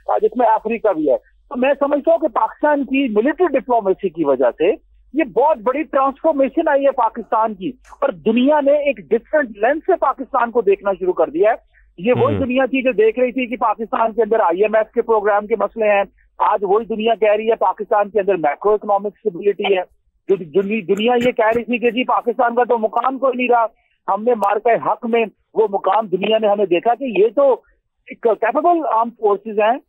जिसमें अफ्रीका भी है। तो मैं समझता हूँ कि पाकिस्तान की मिलिट्री डिप्लोमेसी की वजह से ये बहुत बड़ी ट्रांसफॉर्मेशन आई है पाकिस्तान की, और दुनिया ने एक डिफरेंट लेंस से पाकिस्तान को देखना शुरू कर दिया है। ये वही दुनिया थी जो देख रही थी कि पाकिस्तान के अंदर IMF के प्रोग्राम के मसले हैं, आज वही दुनिया कह रही है पाकिस्तान के अंदर मैक्रो इकोनॉमिक स्टेबिलिटी है। जो दुनिया ये कह रही थी कि जी पाकिस्तान का तो मुकाम कोई नहीं रहा, हमने मार्का हक में वो मुकाम, दुनिया ने हमें देखा कि ये तो कैपेबल आर्म फोर्सेज हैं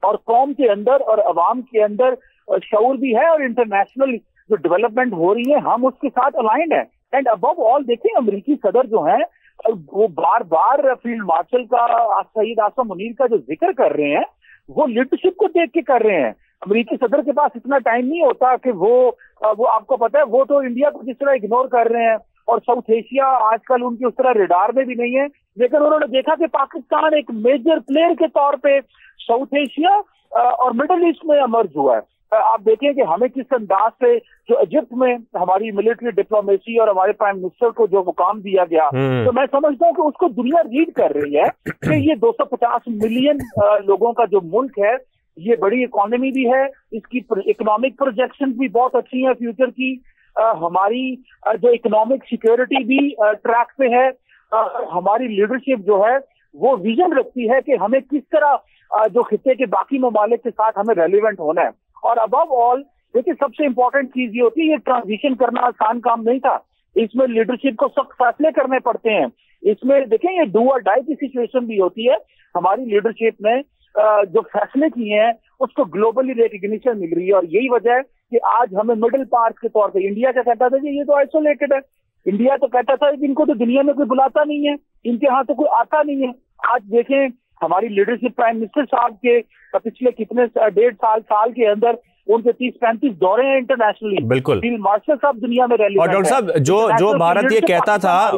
और कौम के अंदर और अवाम के अंदर शऊर भी है, और इंटरनेशनल जो डेवलपमेंट हो रही है हम उसके साथ अलाइंड है। एंड अबव ऑल देखें, अमेरिकी सदर जो हैं वो बार बार फील्ड मार्शल का सईद आसम मुनीर का जो जिक्र कर रहे हैं वो लीडरशिप को देख के कर रहे हैं। अमेरिकी सदर के पास इतना टाइम नहीं होता कि वो आपको पता है वो तो इंडिया को जिस तरह इग्नोर कर रहे हैं, और साउथ एशिया आजकल उनकी उस तरह रेडार में भी नहीं है, लेकिन उन्होंने देखा कि पाकिस्तान एक मेजर प्लेयर के तौर पे साउथ एशिया और मिडिल ईस्ट में इमर्ज हुआ है। आप देखें कि हमें किस अंदाज से जो इजिप्ट में हमारी मिलिट्री डिप्लोमेसी और हमारे प्राइम मिनिस्टर को जो मुकाम दिया गया, तो मैं समझता हूँ कि उसको दुनिया रीड कर रही है कि ये 250 मिलियन लोगों का जो मुल्क है, ये बड़ी इकोनॉमी भी है, इसकी इकोनॉमिक प्रोजेक्शन भी बहुत अच्छी है फ्यूचर की, हमारी जो इकोनॉमिक सिक्योरिटी भी ट्रैक पे है, हमारी लीडरशिप जो है वो विजन रखती है कि हमें किस तरह जो खित्ते के बाकी ममालिक के साथ हमें रेलिवेंट होना है। और अबव ऑल देखिए सबसे इंपॉर्टेंट चीज ये होती है, ये ट्रांजिशन करना आसान काम नहीं था, इसमें लीडरशिप को सख्त फैसले करने पड़ते हैं, इसमें देखें ये डू और डाई की सिचुएशन भी होती है। हमारी लीडरशिप ने जो फैसले किए हैं उसको ग्लोबली रिकग्निशन मिल रही है, और यही वजह है कि आज हमें मिडिल पार्ट के तौर पे, इंडिया क्या कहता था कि ये तो आइसोलेटेड है, इंडिया तो कहता था कि इनको तो दुनिया में कोई बुलाता नहीं है, इनके यहाँ तो कोई आता नहीं है। आज देखें हमारी लीडरशिप प्राइम मिनिस्टर साहब के पिछले कितने 1.5 साल के अंदर उनके 30-35 दौरे हैं इंटरनेशनली, बिल्कुल फील्ड मार्शल साहब दुनिया में रैली। और डॉक्टर साहब जो भारत ये कहता था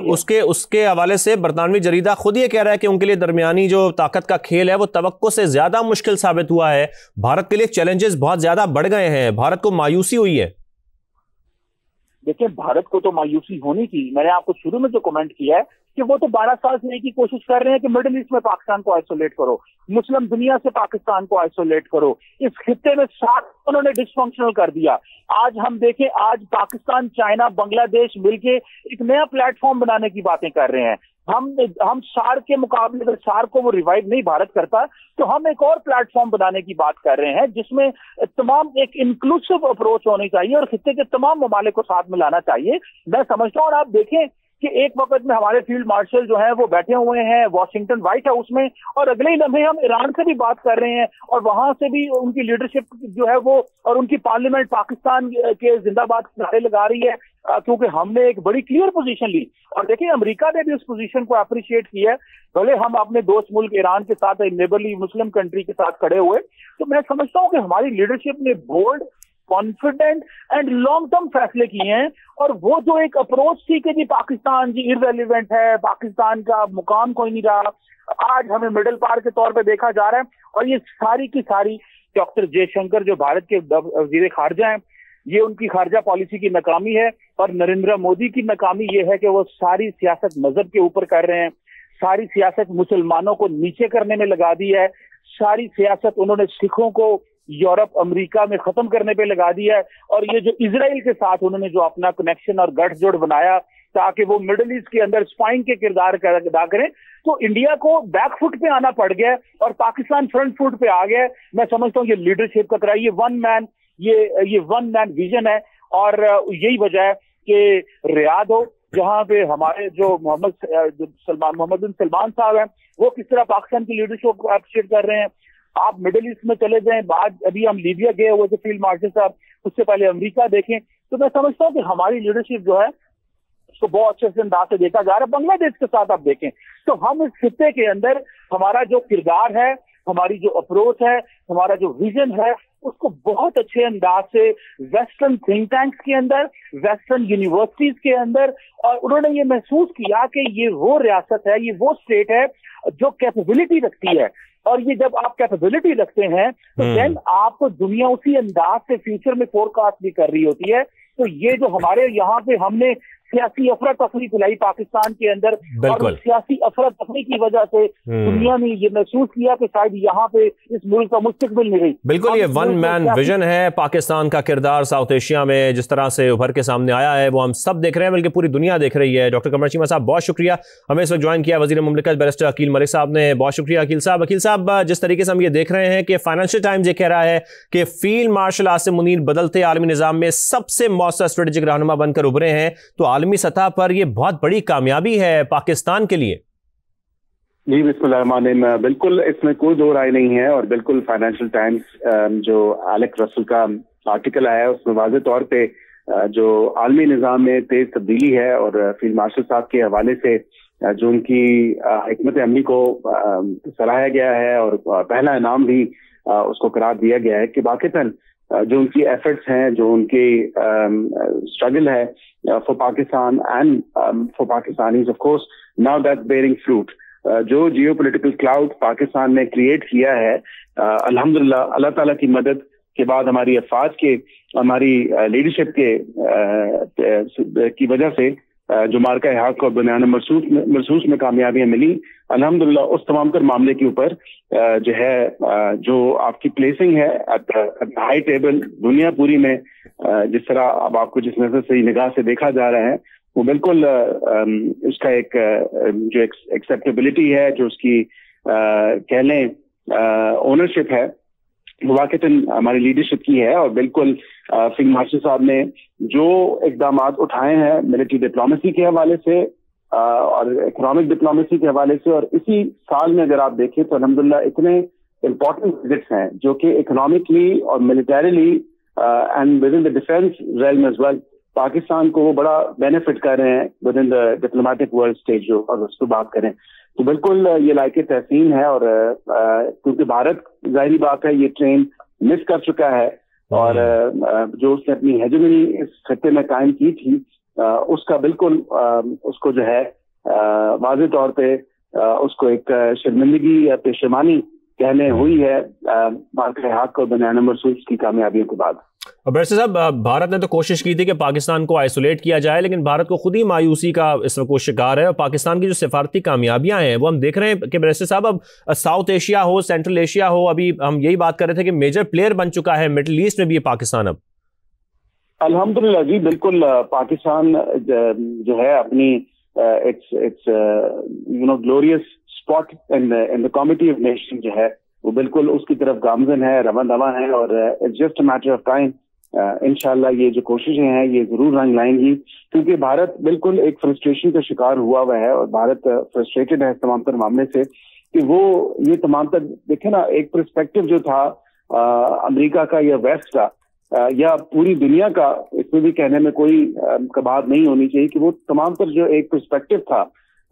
उसके हवाले से बरतानवी जरीदा खुद ये कह रहा है कि उनके लिए दरमियानी जो ताकत का खेल है वो तवक्को से ज्यादा मुश्किल साबित हुआ है, भारत के लिए चैलेंजेस बहुत ज्यादा बढ़ गए हैं, भारत को मायूसी हुई है। देखिए भारत को तो मायूसी होनी थी, मैंने आपको शुरू में जो कमेंट किया है कि वो तो 12 साल से की कोशिश कर रहे हैं कि मिडिल ईस्ट में पाकिस्तान को आइसोलेट करो, मुस्लिम दुनिया से पाकिस्तान को आइसोलेट करो, इस खित्ते में साथ उन्होंने डिसफंक्शनल कर दिया। आज हम देखें, आज पाकिस्तान, चाइना, बांग्लादेश मिलके एक नया प्लेटफॉर्म बनाने की बातें कर रहे हैं। हम सार्क के मुकाबले अगर सार्क को वो रिवाइव नहीं भारत करता तो हम एक और प्लेटफॉर्म बनाने की बात कर रहे हैं जिसमें तमाम एक इंक्लूसिव अप्रोच होनी चाहिए और खित्ते के तमाम ममालिक को साथ मिलाना चाहिए। मैं समझता हूँ, और आप देखें कि एक वक्त में हमारे फील्ड मार्शल जो हैं वो बैठे हुए हैं वॉशिंगटन व्हाइट हाउस में, और अगले ही लम्हे हम ईरान से भी बात कर रहे हैं और वहां से भी उनकी लीडरशिप जो है वो और उनकी पार्लियामेंट पाकिस्तान के जिंदाबाद नारे लगा रही है, क्योंकि हमने एक बड़ी क्लियर पोजीशन ली। और देखिए अमेरिका ने भी उस पोजीशन को अप्रिशिएट किया है, भले हम अपने दोस्त मुल्क ईरान के साथ, नेबरली मुस्लिम कंट्री के साथ खड़े हुए। तो मैं समझता हूँ कि हमारी लीडरशिप ने bold, confident and long term फैसले किए हैं, और वो जो एक अप्रोच थी कि जी पाकिस्तान जी इररेलेवेंट है, पाकिस्तान का मुकाम कोई नहीं रहा, आज हमें मिडिल पार के तौर पे देखा जा रहा है। और ये सारी की सारी डॉक्टर जयशंकर जो भारत के वजीर खारजा हैं, ये उनकी खारजा पॉलिसी की नाकामी है, और नरेंद्र मोदी की नाकामी ये है कि वो सारी सियासत मजहब के ऊपर कर रहे हैं, सारी सियासत मुसलमानों को नीचे करने में लगा दी है, सारी सियासत उन्होंने सिखों को यूरोप अमेरिका में खत्म करने पे लगा दिया है, और ये जो इजराइल के साथ उन्होंने जो अपना कनेक्शन और गठजोड़ बनाया ताकि वो मिडिल ईस्ट के अंदर स्पाइन के किरदार अदा करें, तो इंडिया को बैक फुट पे आना पड़ गया और पाकिस्तान फ्रंट फुट पे आ गया। मैं समझता हूँ ये लीडरशिप का कराई, ये वन मैन विजन है, और यही वजह है कि रियाद हो जहाँ पे हमारे जो मोहम्मद बिन सलमान साहब हैं वो किस तरह पाकिस्तान की लीडरशिप को अप्रिशिएट कर रहे हैं। आप मिडिल ईस्ट में चले जाएं, बाद अभी हम लीबिया गए हुए थे फील्ड मार्शल साहब, उससे पहले अमेरिका देखें, तो मैं समझता हूँ कि हमारी लीडरशिप जो है उसको बहुत अच्छे से अंदाज से देखा जा रहा है। बांग्लादेश के साथ आप देखें तो हम इस खित्ते के अंदर हमारा जो किरदार है, हमारी जो अप्रोच है, हमारा जो विजन है, उसको बहुत अच्छे अंदाज से वेस्टर्न थिंक टैंक्स के अंदर, वेस्टर्न यूनिवर्सिटीज के अंदर, और उन्होंने ये महसूस किया कि ये वो रियासत है, ये वो स्टेट है जो कैपेबिलिटी रखती है, और ये जब आप कैपेबिलिटी रखते हैं तो देन आपको दुनिया उसी अंदाज से फ्यूचर में फोरकास्ट भी कर रही होती है। तो ये जो हमारे यहाँ पे हमने सियासी अफरा तफरी फैलाई पाकिस्तान के अंदर, और उस सियासी अफरा तफरी की वजह से दुनिया ने ये महसूस किया कि शायद यहाँ पे इस मुल्क का मुस्तकबिल नहीं। बिल्कुल, ये वन मैन विजन है पाकिस्तान का किरदार साउथ एशिया में जिस तरह से उभर के सामने आया है, वो हम सब देख रहे हैं, बल्कि पूरी दुनिया देख रही है। डॉक्टर कमर चीमा साहब, बहुत शुक्रिया, हमें इस वक्त ज्वाइन किया वज़ीर मुमलिकत बैरिस्टर अकील मलिक साहब ने। बहुत शुक्रिया अकील साहब। अकील साहब, जिस तरीके से हम ये देख रहे हैं कि फाइनेंशियल टाइम्स ये कह रहा है कि फील्ड मार्शल आसिम मुनीर बदलते आलमी निजाम में सबसे मौसर स्ट्रेटेजिक रहनुमा बनकर उभरे हैं, तो आलमी सतह पर ये बहुत बड़ी कामयाबी है पाकिस्तान के लिए। जी बिस्मिल्लाह, बिल्कुल इसमें कोई दो राय नहीं है, और बिल्कुल फाइनेंशियल टाइम्स जो एलेक्स रसल का आर्टिकल आया है उसमें वाज़ेह तौर पे जो आलमी निज़ाम में तेज तब्दीली है, और फील्ड मार्शल साहब के हवाले से जो उनकी हिकमत अमली को सराहा गया है और पहला इनाम भी उसको करार दिया गया है कि वाक़ईतन जो उनकी एफर्ट्स हैं, जो उनकी स्ट्रगल है for Pakistan and for Pakistanis, of course now that bearing fruit. जो जियो पोलिटिकल क्लाउड पाकिस्तान ने क्रिएट किया है, अल्हम्दुलिल्लाह अल्लाह ताला की मदद के बाद हमारी अफवाज के, हमारी लीडरशिप के की वजह से जो मार्का हक और बुनियाद महसूस में कामयाबियां मिली, अल्हम्दुलिल्लाह उस तमाम तर मामले के ऊपर जो है जो आपकी प्लेसिंग है एट हाई टेबल दुनिया पूरी में, जिस तरह अब आपको जिस नजर से निगाह से देखा जा रहा है, वो बिल्कुल उसका एक जो एक्सेप्टेबिलिटी है, जो उसकी कह लें ओनरशिप है, वाक़ईतन हमारी लीडरशिप की है। और बिल्कुल फील्ड मार्शल साहब ने जो इक़दामात उठाए हैं मिलिट्री डिप्लोमेसी के हवाले से और इकोनॉमिक डिप्लोमेसी के हवाले से, और इसी साल में अगर आप देखें तो अल्हम्दुलिल्लाह इतने इम्पोर्टेंट विजिट्स हैं जो कि इकोनॉमिकली और militarily and within the defence realm as well Pakistan को वो बड़ा बेनिफिट कर रहे हैं within the diplomatic world stage. जो और उसको बात करें तो बिल्कुल ये लायके तहसीन है, और क्योंकि भारत जाहिर बात है ये ट्रेन मिस कर चुका है, और जो उसने अपनी हेजेमनी इस खत्ते में कायम की थी उसका बिल्कुल उसको जो है वाज़ेह तौर पे उसको एक शर्मिंदगी या पेशेमानी कहने हुई है मार्का हक और बुनियाद महसूस की कामयाबियों के बाद। बैरिस्टर साहब, भारत ने तो कोशिश की थी कि पाकिस्तान को आइसोलेट किया जाए, लेकिन भारत को खुद ही मायूसी का इस वक्त शिकार है, और पाकिस्तान की जो सिफारती कामयाबियां हैं वो हम देख रहे हैं कि बैरिस्टर साहब अब साउथ एशिया हो, सेंट्रल एशिया हो, अभी हम यही बात कर रहे थे कि मेजर प्लेयर बन चुका है मिडिल ईस्ट में भी पाकिस्तान अब। अल्हम्दुलिल्लाह जी, बिल्कुल पाकिस्तान जो है अपनी it's you know glorious spot in the committee of nation जो है वो बिल्कुल उसकी तरफ गामजन है, रवा दवा है, और it's just a matter of time. इंशाल्लाह ये जो कोशिशें हैं ये जरूर रंग लाएंगी, क्योंकि भारत बिल्कुल एक फ्रस्ट्रेशन का शिकार हुआ हुआ है, और भारत फ्रस्ट्रेटेड है तमाम तर मामले से कि वो ये तमाम तर देखे ना, एक पर्सपेक्टिव जो था अमेरिका का या वेस्ट का या पूरी दुनिया का, इसमें भी कहने में कोई कबात नहीं होनी चाहिए कि वो तमाम तर जो एक पर्सपेक्टिव था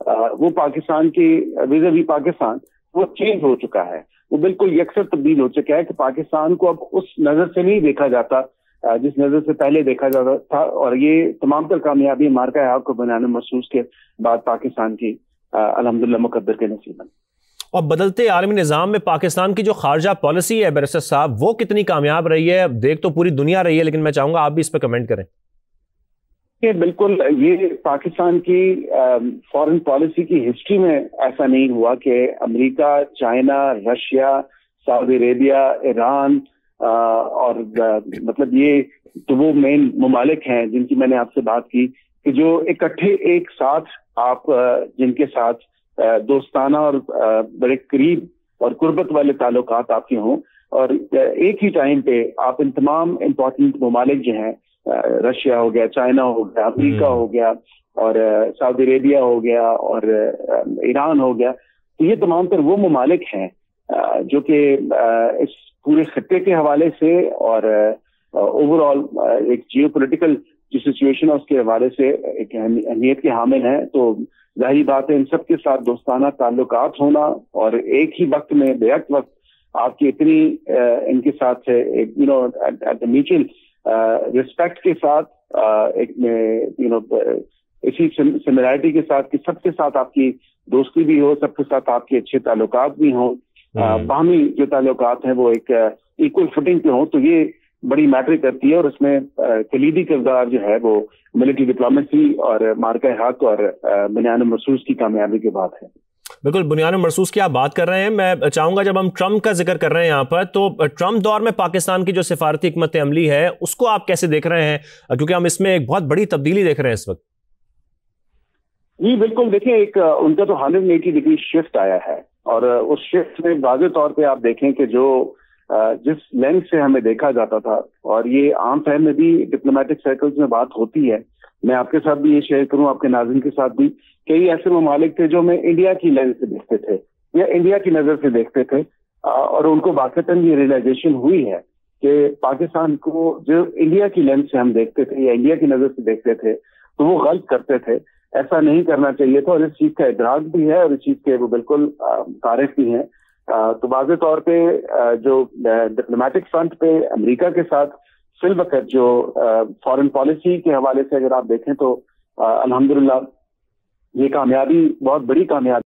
वो पाकिस्तान की विज़-अ-वी पाकिस्तान वो चेंज हो चुका है, वो बिल्कुल यकसर तब्दील हो चुका है कि पाकिस्तान को अब उस नजर से नहीं देखा जाता जिस नजर से पहले देखा जाता था। और ये तमाम तर कामयाबी मार्का हक को बुनियाद महसूस के बाद पाकिस्तान की अल्हम्दुलिल्लाह मुकद्दर के नसीब में। और बदलते आलमी निज़ाम में पाकिस्तान की जो खारजा पॉलिसी है बैरिस्टर साहब, वो कितनी कामयाब रही है? देख तो पूरी दुनिया रही है, लेकिन मैं चाहूंगा आप भी इस पर कमेंट करें। ये बिल्कुल ये पाकिस्तान की फॉरेन पॉलिसी की हिस्ट्री में ऐसा नहीं हुआ कि America, China, Russia, Saudi Arabia, Iran और मतलब ये तो वो मेन ममालिक हैं जिनकी मैंने आपसे बात की कि जो इकट्ठे एक साथ आप जिनके साथ दोस्ताना और बड़े करीब और कुर्बत वाले ताल्लुकात आपके हों, और एक ही टाइम पे आप इन तमाम इम्पोर्टेंट ममालिक जो हैं, रशिया हो गया, चाइना हो गया, अमेरिका हो गया, और सऊदी अरेबिया हो गया, और ईरान हो गया, तो ये तमाम तर वो ममालिक हैं जो कि इस पूरे खत्ते के हवाले से और ओवरऑल एक जियो पोलिटिकल जो सिचुएशन है उसके हवाले से एक अहमियत के हामिल हैं। तो जाहिर बात है इन सब के साथ दोस्ताना ताल्लुकात होना और एक ही वक्त में बेहद वक्त आपकी इतनी इनके साथ you know at the mutual respect के साथ एक यू नो इसी सिमिलैरिटी के साथ कि सबके साथ आपकी दोस्ती भी हो, सबके साथ आपके अच्छे ताल्लुकात भी हों, बाहमी जो ताल्लुकात हैं वो एक इक्वल फुटिंग पे हों, तो ये बड़ी मैटर करती है और उसमें कलीदी किरदार जो है वो ملٹری ڈپلومیسی اور مارکہ حق اور بنیان مرصوص کی کامیابی کے بعد ہے۔ بالکل، بنیان مرصوص کی آپ بات کر رہے ہیں، میں چاہوں گا جب ہم ٹرمپ کا ذکر کر رہے ہیں یہاں پر، تو ٹرمپ دور میں پاکستان کی جو سفارتی حکمت عملی ہے اس کو آپ کیسے دیکھ رہے ہیں، کیونکہ ہم اس میں ایک بہت بڑی تبدیلی دیکھ رہے ہیں اس وقت؟ جی بالکل، دیکھیں ایک ان کا تو 180 ڈگری شفٹ آیا ہے، اور اس شفٹ میں واضح طور پہ آپ دیکھیں کہ جو جس لینس سے ہمیں دیکھا جاتا تھا، اور یہ عام فہم میں بھی ڈپلومیٹک سرکلز میں بات ہوتی ہے، میں آپ کے ساتھ بھی یہ شیئر کروں، آپ کے ناظرین کے ساتھ بھی، کئی ایسے ممالک تھے جو میں انڈیا کی لینس سے دیکھتے تھے یا انڈیا کی نظر سے دیکھتے تھے، اور ان کو واقعتاً یہ ریئلائزیشن ہوئی ہے کہ پاکستان کو جو انڈیا کی لینس سے ہم دیکھتے تھے یا انڈیا کی نظر سے دیکھتے تھے تو وہ غلط کرتے تھے، ایسا نہیں کرنا چاہیے تھا، اور اس چیز کا ادراک بھی ہے اور اس چیز کے وہ بالکل عارف بھی ہیں۔ تو واضح طور پہ جو ڈپلومیٹک فرنٹ پہ امریکہ کے ساتھ فی الوقت جو فارن پالیسی کے حوالے سے اگر آپ دیکھیں تو الحمدللہ یہ کامیابی بہت بڑی کامیابی